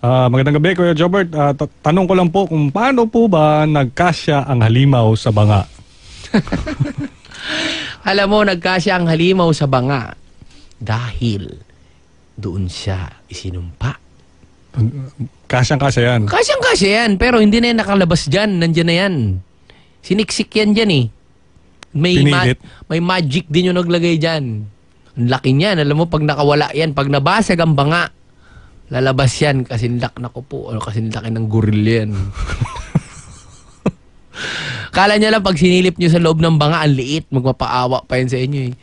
Magandang gabi, Kuya Jobert. Tanong ko lang po kung paano po ba nagkasya ang halimaw sa banga? Alam mo, nagkasya ang halimaw sa banga dahil doon siya isinumpa. Kasyang-kasya yan. Kasyang-kasya yan, pero hindi na yan nakalabas dyan. Nandyan na yan. Siniksik yan dyan eh. May magic din yung naglagay dyan. Ang laki niyan. Alam mo, pag nakawala yan, pag nabasag ang banga, lalabas yan. Kasinlak na ko po. Kasinlaki ng gorilla yan. Kala niya lang pag sinilip niyo sa loob ng banga, ang liit. Magmapaawa pa yan sa inyo eh.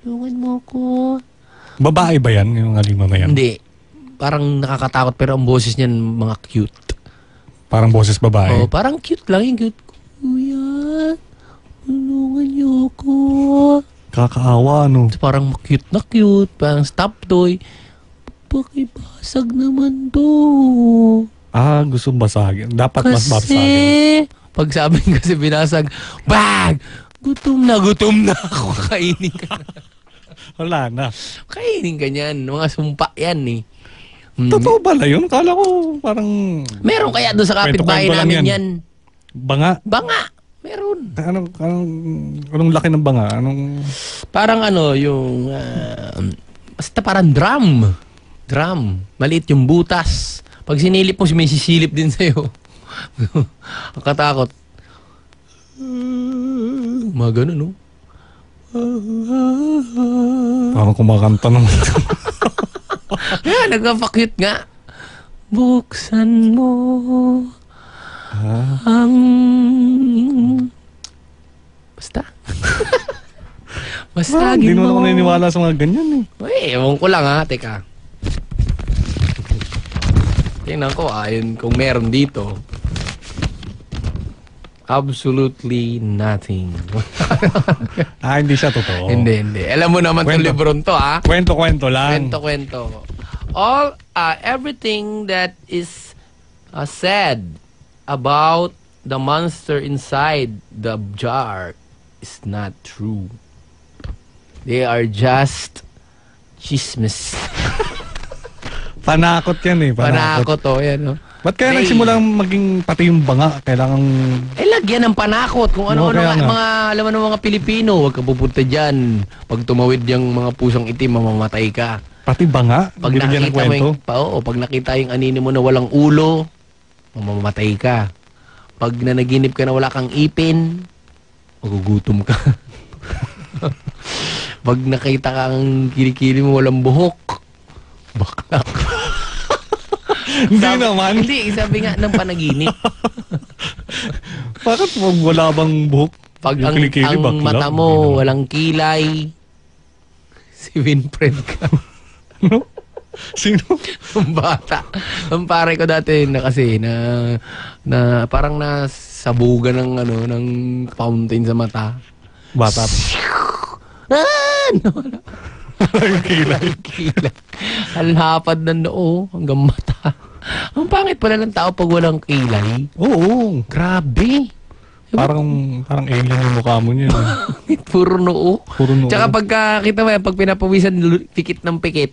Tulungan mo ko. Babae ba yan, yung halimaw na yan? Hindi. Parang nakakatakot pero ang boses niyan mga cute. Parang boses babae? Oo, parang cute lang yung cute. Kuya, tulungan niyo ako. Kakaawa, no? Parang cute na cute. Parang stop toy. Pakibasag naman to. Gusto basagin. Dapat mas basagin. Kasi, pag sabi kasi binasag, bag! Gutom na ako. Kainin ka na. Wala na. Kainin ka niyan. Mga sumpa yan eh. Totoo ba na yun? Kala ko parang... Meron kaya doon sa kapitbahay namin yan. Banga? Banga. Meron. Anong laki ng banga? Parang yung... basta parang drum. Drum. Maliit yung butas. Pag sinilip mo, may sisilip din sa'yo. Ang katakot. Mga ganun, no? Parang kumakanta naman. Kaya, nagpa-cute nga. Buksan mo ang... Basta. Basta, hindi naman ako naniniwala sa mga ganyan eh. Uy, ewan ko lang ha. Teka. Tingnan ko, kung meron dito. Absolutely nothing. Hindi siya totoo. Hindi. Alam mo naman itong libron to, ha? Kwento-kwento lang. Kwento. Everything that is said about the monster inside the jar is not true. They are just chismes. Panakot yan eh. Panakot yan, no? Ba't kaya nagsimulang maging pati yung banga? Kailangan... lagyan ng panakot. Kung ano-ano alam mo ng mga Pilipino, huwag ka pupunta dyan. Pag tumawid yung mga pusang itim, mamamatay ka. Pati banga? Pag nakita yung anino mo na walang ulo, mamamatay ka. Pag nanaginip ka na wala kang ipin, magugutom ka. Pag nakita kang kilikili mo walang buhok, bakla ka. Hindi naman. Hindi, sabi nga ng panaginip. Bakit wala bang buhok? Pag ang mata mo walang kilay, si Winfred ka. Ano? Sino? Ang bata. Ang pare ko dati na kasi na parang nasabugan ng fountain sa mata. Bata. Kilay. Ang hapad ng noo hanggang mata. Ang pangit pala ng tao pag walang kilay. Oo. Grabe. Parang alien yung mukha mo niya. Puro noo. Tsaka pag pinapawisan, pikit ng pikit.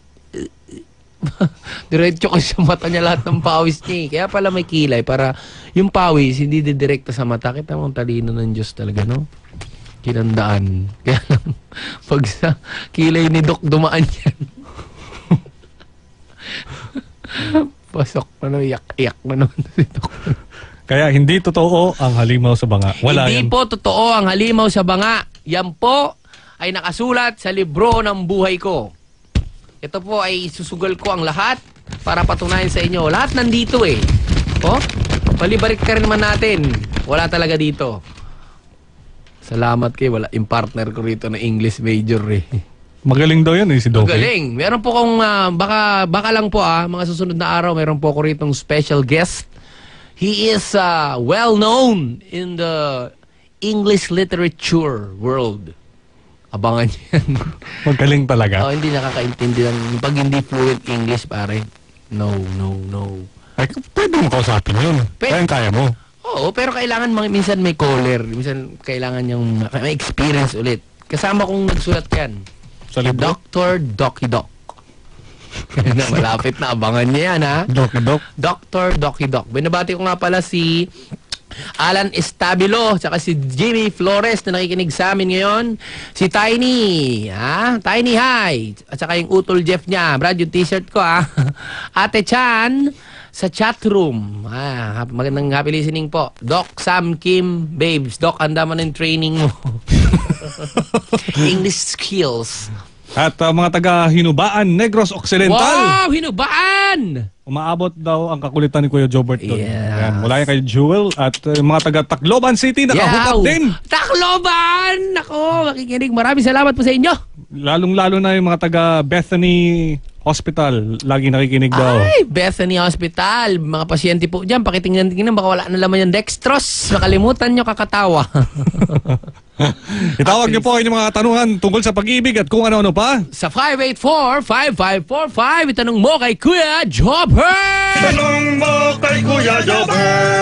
Diretso kasi sa mata niya lahat ng pawis niya. Kaya pala may kilay para yung pawis hindi didirekta sa mata. Kita mo ang talino ng Diyos talaga, no? Kinandaan. Kaya lang, pag sa kilay ni Doc dumaan yan. Pasok na iyak na naman si Doc. Kaya hindi totoo ang halimaw sa banga. Hindi po totoo ang halimaw sa banga. Yan po ay nakasulat sa libro ng buhay ko. Ito po ay susugal ko ang lahat para patunayan sa inyo. Lahat nandito eh. Palibalik ka rin naman natin. Wala talaga dito. Salamat wala yung partner ko rito na English major eh. Magaling daw yan si Doc. Magaling. Meron po kong, baka lang po mga susunod na araw, meron po ko rito special guest. He is well known in the English literature world. Abangan yan. Magaling talaga. Hindi nakakaintindi lang. Pag hindi fluent English, pare. No. Ay, pwede mo kausapin yun. Kaya mo. Oo, pero kailangan minsan may caller. Minsan kailangan yung may experience ulit. Kasama kong nagsulat yan. Sa libro? Dr. Docky Doc. Malapit na, abangan niya yan, ha? Dok. Dr. Doki Doc. Binabati ko nga pala si Alan Estabilo, tsaka si Jimmy Flores na nakikinig sa amin ngayon. Si Tiny, Tiny hi. At saka yung Utol Jeff niya. Brad, yung t-shirt ko, Ate Chan sa chat room. Magandang happy listening po. Doc Sam Kim, babes. Doc, handa mo ng training mo. English skills. At mga taga-Hinubaan, Negros Occidental. Wow, Hinubaan! Umaabot daw ang kakulitan ni Kuya Jobert doon. Yes. Ayan, mula yan kay Jewel at mga taga-Tacloban City, nakahook up din. Tacloban! Ako, makikinig. Maraming salamat po sa inyo. Lalong-lalo na yung mga taga-Bethany Hospital, lagi nakikinig daw. Ay, Bethany Hospital. Mga pasyente po dyan, pakitingnan, baka wala na laman yung dextrose. Makalimutan nyo kakatawa. Itawag niyo po ang inyong mga tanungan tungkol sa pag-ibig at kung ano-ano pa. Sa 584-5545, itanong mo kay Kuya Jobber! Tanong mo kay Kuya Jobber.